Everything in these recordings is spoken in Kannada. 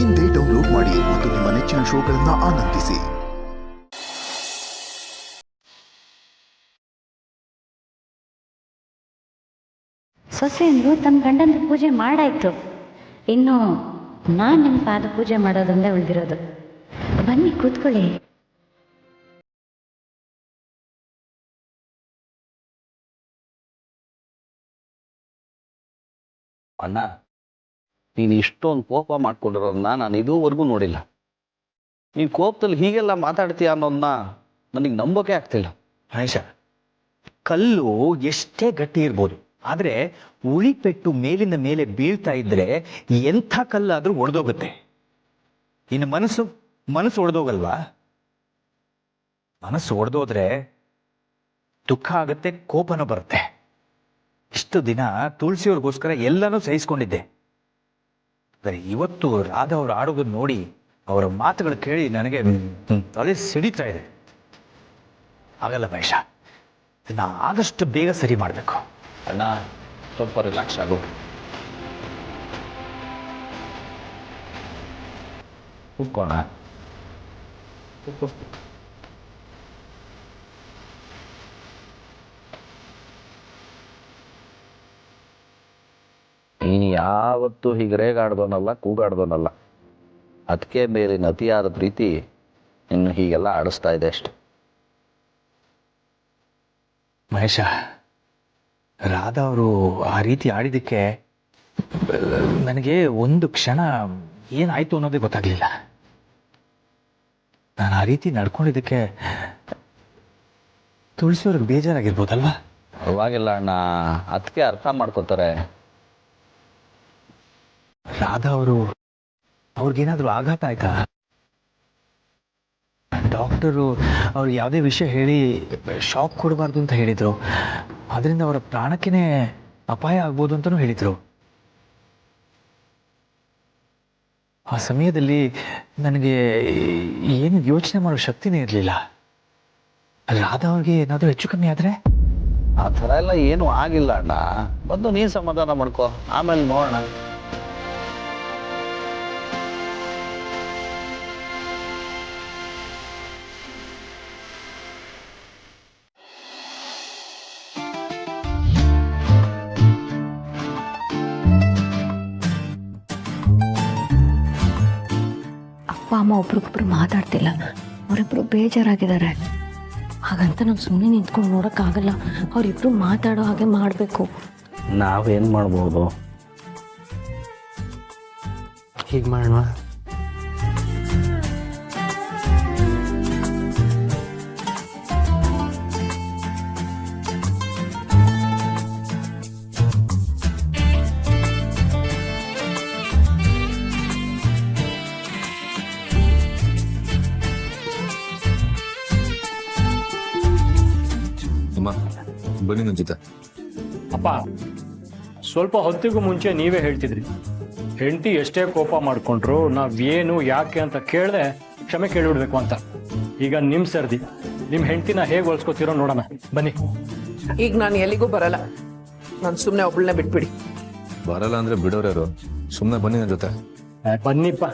ಇಂದೇ ಡೌನ್ಲೋಡ್ ಮಾಡಿ ಮತ್ತು ನಿಮ್ಮ ನೆಚ್ಚಿನ ಶೋಗಳನ್ನು ಆನಂದಿಸಿ. ಸೊಸೆಯಂದು ತನ್ನ ಗಂಡನ ಪೂಜೆ ಮಾಡಾಯ್ತು. ಇನ್ನು ನಾನು ನಿಮ್ಮ ಪಾದ ಪೂಜೆ ಮಾಡೋದ್ರಿಂದ ಉಳಿದಿರೋದು. ಬನ್ನಿ ಕೂತ್ಕೊಳ್ಳಿ. ಅಣ್ಣ, ನೀನು ಇಷ್ಟೊಂದು ಕೋಪ ಮಾಡ್ಕೊಂಡಿರೋದನ್ನ ನಾನು ಇದುವರೆಗೂ ನೋಡಿಲ್ಲ. ನೀನು ಕೋಪದಲ್ಲಿ ಹೀಗೆಲ್ಲ ಮಾತಾಡ್ತೀಯ ಅನ್ನೋದನ್ನ ನನಗೆ ನಂಬೋಕೆ ಆಗ್ತಿಲ್ಲ. ಮಹೇಶ, ಕಲ್ಲು ಎಷ್ಟೇ ಗಟ್ಟಿ ಇರ್ಬೋದು, ಆದರೆ ಉಳಿಪೆಟ್ಟು ಮೇಲಿಂದ ಮೇಲೆ ಬೀಳ್ತಾ ಇದ್ರೆ ಎಂಥ ಕಲ್ಲಾದರೂ ಒಡೆದೋಗುತ್ತೆ. ಇನ್ನು ಮನಸ್ಸು ಒಡೆದೋಗಲ್ವಾ? ಮನಸ್ಸು ಒಡೆದೋದ್ರೆ ದುಃಖ ಆಗುತ್ತೆ, ಕೋಪನೂ ಬರುತ್ತೆ. ಇಷ್ಟು ದಿನ ತುಳಸಿಯವ್ರಿಗೋಸ್ಕರ ಎಲ್ಲನೂ ಸಹಿಸ್ಕೊಂಡಿದ್ದೆ. ಆದರೆ ಇವತ್ತು ರಾಧಾ ಅವರು ಆಡೋದನ್ನ ನೋಡಿ, ಅವರ ಮಾತುಗಳು ಕೇಳಿ ನನಗೆ ತಲೆ ಸಿಡಿತಾ ಇದೆ. ಆಗಲ್ಲ ಮಹೇಶ, ಇದನ್ನ ಆದಷ್ಟು ಬೇಗ ಸರಿ ಮಾಡಬೇಕು. ಅಣ್ಣ, ಸ್ವಲ್ಪ ರಿಲ್ಯಾಕ್ಸ್ ಆಗು. ಕೂತ್ಕೋಣ. ನೀನು ಯಾವತ್ತೂ ಹೀಗೆ ರೇಗಾಡ್ದೋನಲ್ಲ, ಕೂಗಾಡ್ದೋನಲ್ಲ. ಅದಕ್ಕೆ ಮೇಲಿನ ಅತಿಯಾದ ಪ್ರೀತಿ ಇನ್ನು ಹೀಗೆಲ್ಲ ಆಡಿಸ್ತಾ ಇದೆ ಅಷ್ಟೆ. ಮಹೇಶ, ರಾಧಾ ಅವರು ಆ ರೀತಿ ಆಡಿದ್ದಕ್ಕೆ ನನಗೆ ಒಂದು ಕ್ಷಣ ಏನಾಯ್ತು ಅನ್ನೋದೇ ಗೊತ್ತಾಗ್ಲಿಲ್ಲ. ನಾನು ಆ ರೀತಿ ನಡ್ಕೊಂಡಿದ್ದಕ್ಕೆ ತುಳಸಿಯವ್ರಿಗೆ ಬೇಜಾರಾಗಿರ್ಬೋದಲ್ವಾ? ಪರವಾಗಿಲ್ಲ ಅಣ್ಣ, ಅದಕ್ಕೆ ಅರ್ಥ ಮಾಡ್ಕೋತಾರೆ. ರಾಧಾ ಅವ್ರಿಗೇನಾದ್ರೂ ಆಘಾತ ಆಯ್ತಾ? ಡಾಕ್ಟರು ಅವ್ರು ಯಾವುದೇ ವಿಷಯ ಹೇಳಿ ಶಾಕ್ ಕೊಡಬಾರ್ದು ಅಂತ ಹೇಳಿದರು. ಅದರಿಂದ ಅವರ ಪ್ರಾಣಕ್ಕೇ ಅಪಾಯ ಆಗ್ಬೋದು ಅಂತಲೂ ಹೇಳಿದರು. ಆ ಸಮಯದಲ್ಲಿ ನನಗೆ ಏನು ಯೋಚನೆ ಮಾಡೋ ಶಕ್ತಿನೇ ಇರಲಿಲ್ಲ. ರಾಧಾ ಅವ್ರಿಗೆ ಏನಾದರೂ ಹೆಚ್ಚು ಕಮ್ಮಿ ಆದರೆ? ಆ ಥರ ಎಲ್ಲ ಏನೂ ಆಗಿಲ್ಲ ಅಣ್ಣ. ಬಂದು ನೀನು ಸಮಾಧಾನ ಮಾಡ್ಕೋ, ಆಮೇಲೆ ನೋಡೋಣ. ಅಪ್ಪ ಅಮ್ಮ ಒಬ್ರಿಗೊಬ್ರು ಮಾತಾಡ್ತಿಲ್ಲ, ಅವರಿಬ್ರು ಬೇಜಾರಾಗಿದ್ದಾರೆ. ಹಾಗಂತ ನಾವು ಸುಮ್ಮನೆ ನಿಂತ್ಕೊಂಡು ನೋಡೋಕ್ಕಾಗಲ್ಲ. ಅವರಿಬ್ರು ಮಾತಾಡೋ ಹಾಗೆ ಮಾಡಬೇಕು. ನಾವೇನು ಮಾಡ್ಬೋದು? ಹೀಗೆ ಮಾಡೋಣ. ಬನ್ನಿ ನನ್ನ ಜೊತೆ. ಅಪ್ಪ, ಸ್ವಲ್ಪ ಹೊತ್ತಿಗೂ ಮುಂಚೆ ನೀವೇ ಹೇಳ್ತಿದ್ರಿ, ಹೆಂಡತಿ ಎಷ್ಟೇ ಕೋಪ ಮಾಡಿಕೊಂಡ್ರು ನಾವೇನು ಯಾಕೆ ಅಂತ ಕೇಳದೆ ಕ್ಷಮೆ ಕೇಳಿಬಿಡ್ಬೇಕು ಅಂತ. ಈಗ ನಿಮ್ಮ ಸರ್ದಿ, ನಿಮ್ಮ ಹೆಂಡತಿನ ಹೇಗೆ ಹೊಲ್ಸ್ಕೊತೀರೋ ನೋಡೋಣ. ಬನ್ನಿ. ಈಗ ನಾನು ಎಲ್ಲಿಗೂ ಬರಲ್ಲ. ನಾನು ಸುಮ್ಮನೆ ಒಬ್ಬಳನ್ನೇ ಬಿಟ್ಬಿಡಿ. ಬರಲ್ಲ ಅಂದ್ರೆ ಬಿಡೋರ್ಯಾರು? ಸುಮ್ಮನೆ ಬನ್ನಿ ನನ್ನ ಜೊತೆ. ಬನ್ನಿಪ್ಪ.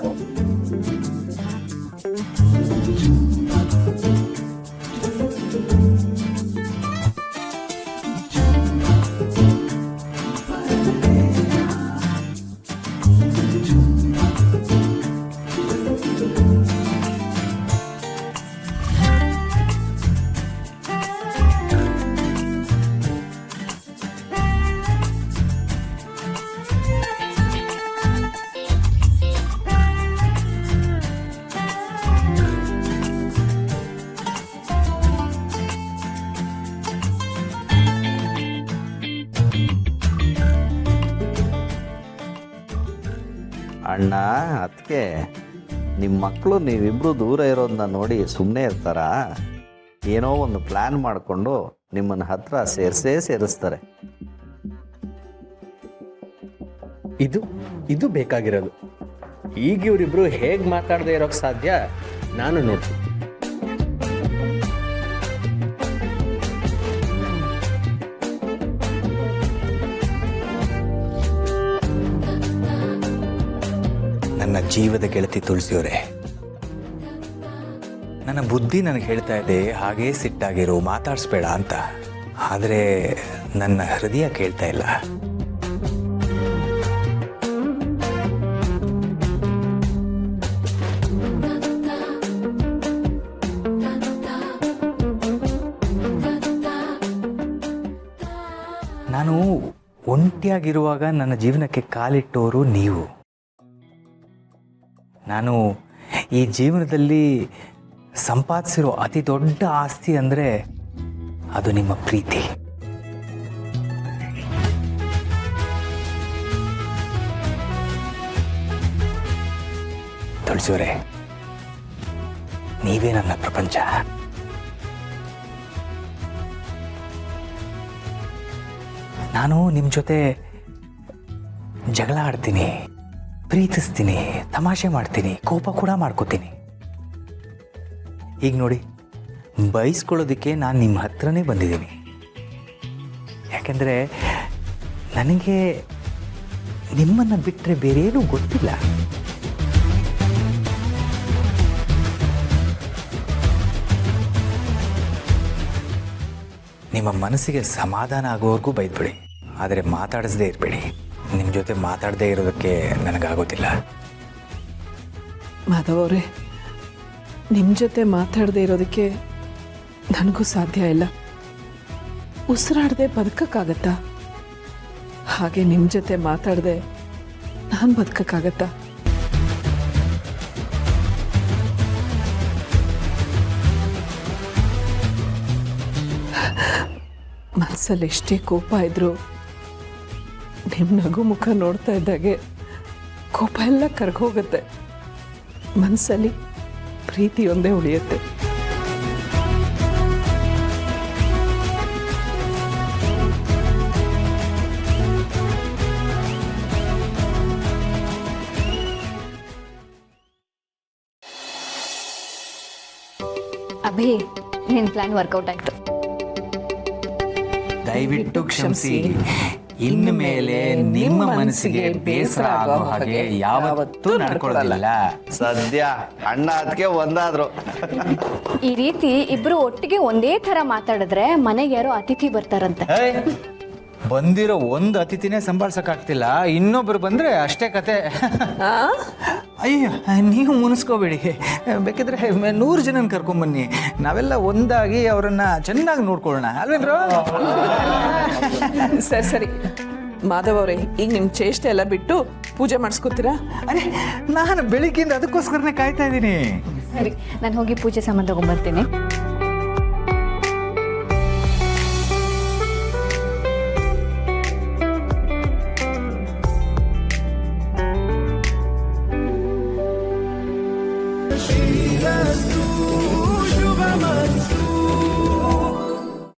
ಅಣ್ಣ, ಅದಕ್ಕೆ ನಿಮ್ಮ ಮಕ್ಕಳು ನೀವಿಬ್ಬರು ದೂರ ಇರೋದನ್ನ ನೋಡಿ ಸುಮ್ಮನೆ ಇರ್ತಾರ? ಏನೋ ಒಂದು ಪ್ಲ್ಯಾನ್ ಮಾಡಿಕೊಂಡು ನಿಮ್ಮನ್ನು ಹತ್ರ ಸೇರಿಸ್ತಾರೆ. ಇದು ಬೇಕಾಗಿರೋದು. ಈಗ ಇವರಿಬ್ರು ಹೇಗೆ ಮಾತಾಡದೆ ಇರೋಕ್ಕೆ ಸಾಧ್ಯ ನಾನು ನೋಡ್ತೀನಿ. ನನ್ನ ಜೀವದ ಗೆಳತಿ ತುಳಸಿಯವರೇ, ನನ್ನ ಬುದ್ಧಿ ನನಗೆ ಹೇಳ್ತಾ ಇದೆ ಹಾಗೇ ಸಿಟ್ಟಾಗಿರು, ಮಾತಾಡಿಸ್ಬೇಡ ಅಂತ. ಆದರೆ ನನ್ನ ಹೃದಯ ಕೇಳ್ತಾ ಇಲ್ಲ. ನಾನು ಒಂಟಿಯಾಗಿರುವಾಗ ನನ್ನ ಜೀವನಕ್ಕೆ ಕಾಲಿಟ್ಟೋರು ನೀವು. ನಾನು ಈ ಜೀವನದಲ್ಲಿ ಸಂಪಾದಿಸಿರೋ ಅತಿ ದೊಡ್ಡ ಆಸ್ತಿ ಅಂದರೆ ಅದು ನಿಮ್ಮ ಪ್ರೀತಿ. ತುಳಸಿಯವರೇ, ನೀವೇ ನನ್ನ ಪ್ರಪಂಚ. ನಾನು ನಿಮ್ಮ ಜೊತೆ ಜಗಳ ಆಡ್ತೀನಿ, ಪ್ರೀತಿಸ್ತೀನಿ, ತಮಾಷೆ ಮಾಡ್ತೀನಿ, ಕೋಪ ಕೂಡ ಮಾಡ್ಕೋತೀನಿ. ಈಗ ನೋಡಿ, ಬಯಸ್ಕೊಳ್ಳೋದಕ್ಕೆ ನಾನು ನಿಮ್ಮ ಹತ್ರನೇ ಬಂದಿದ್ದೀನಿ. ಯಾಕೆಂದರೆ ನನಗೆ ನಿಮ್ಮನ್ನು ಬಿಟ್ಟರೆ ಬೇರೇನೂ ಗೊತ್ತಿಲ್ಲ. ನಿಮ್ಮ ಮನಸ್ಸಿಗೆ ಸಮಾಧಾನ ಆಗೋವರೆಗೂ ಬೈದ್ಬಿಡಿ, ಆದರೆ ಮಾತಾಡಿಸದೇ ಇರಬೇಡಿ. ನಿಮ್ಮ ಜೊತೆ ಮಾತಾಡದೇ ಇರೋದಕ್ಕೆ ನನಗಾಗೋದಿಲ್ಲ. ಮಾಧವ್ ಅವರೇ, ನಿಮ್ಮ ಜೊತೆ ಮಾತಾಡದೇ ಇರೋದಕ್ಕೆ ನನಗೂ ಸಾಧ್ಯ ಇಲ್ಲ. ಉಸಿರಾಡದೆ ಬದುಕಕ್ಕಾಗತ್ತಾ? ಹಾಗೆ ನಿಮ್ಮ ಜೊತೆ ಮಾತಾಡದೆ ನಾನು ಬದುಕಕ್ಕಾಗತ್ತಾ? ಮನಸ್ಸಲ್ಲಿ ಎಷ್ಟೇ ಕೋಪ ಇದ್ರು ನಿಮ್ಮ ನಗು ಮುಖ ನೋಡ್ತಾ ಇದ್ದಾಗೆ ಕೋಪ ಎಲ್ಲ ಕರ್ಗೋಗುತ್ತೆ. ಮನಸ್ಸಲ್ಲಿ ಪ್ರೀತಿ ಒಂದೇ ಉಳಿಯುತ್ತೆ. ಅಭಿ, ನಿನ್ನ ಪ್ಲಾನ್ ವರ್ಕೌಟ್ ಆಯ್ತು. ದಯವಿಟ್ಟು ಕ್ಷಮಿಸಿ. ಇನ್ನು ಮೇಲೆ ನಿಮ್ಮ ಮನಸ್ಸಿಗೆ ಬೇಸರ ಆಗೋ ಹಾಗೆ ಯಾವತ್ತೂ ನಡ್ಕೊಳ್ಳೋದಿಲ್ಲ. ಸದ್ಯ ಅಣ್ಣ ಅದಕ್ಕೆ ಒಂದಾದ್ರು. ಈ ರೀತಿ ಇಬ್ರು ಒಟ್ಟಿಗೆ ಒಂದೇ ಥರ ಮಾತಾಡಿದ್ರೆ ಮನೆಗೆ ಯಾರೋ ಅತಿಥಿ ಬರ್ತಾರಂತೆ. ಬಂದಿರೋ ಒಂದು ಅತಿಥಿನೇ ಸಂಭಾಳ್ಸಕ್ಕಾಗ್ತಿಲ್ಲ, ಇನ್ನೊಬ್ರು ಬಂದ್ರೆ ಅಷ್ಟೇ ಕತೆ. ಅಯ್ಯೋ, ನೀವು ಮುನಿಸ್ಕೋಬೇಡಿ. ಬೇಕಿದ್ರೆ 100 ಜನನ ಕರ್ಕೊಂಬನ್ನಿ, ನಾವೆಲ್ಲ ಒಂದಾಗಿ ಅವರನ್ನ ಚೆನ್ನಾಗಿ ನೋಡ್ಕೊಳ್ಳೋಣ, ಅಲ್ವೇನ್ರು? ಸರಿ ಸರಿ ಮಾಧವ್ ಅವರೇ, ಈಗ ನಿಮ್ಮ ಚೇಷ್ಟೆ ಎಲ್ಲ ಬಿಟ್ಟು ಪೂಜೆ ಮಾಡಿಸ್ಕೊತೀರಾ? ಅರೆ, ನಾನು ಬೆಳಿಗ್ಗೆಯಿಂದ ಅದಕ್ಕೋಸ್ಕರನೇ ಕಾಯ್ತಾ ಇದ್ದೀನಿ. ಸರಿ, ನಾನು ಹೋಗಿ ಪೂಜೆ ಸಾಮಾನು ತಗೊಂಡ್ಬರ್ತೀನಿ. ಶ್ರೀರಸ್ತು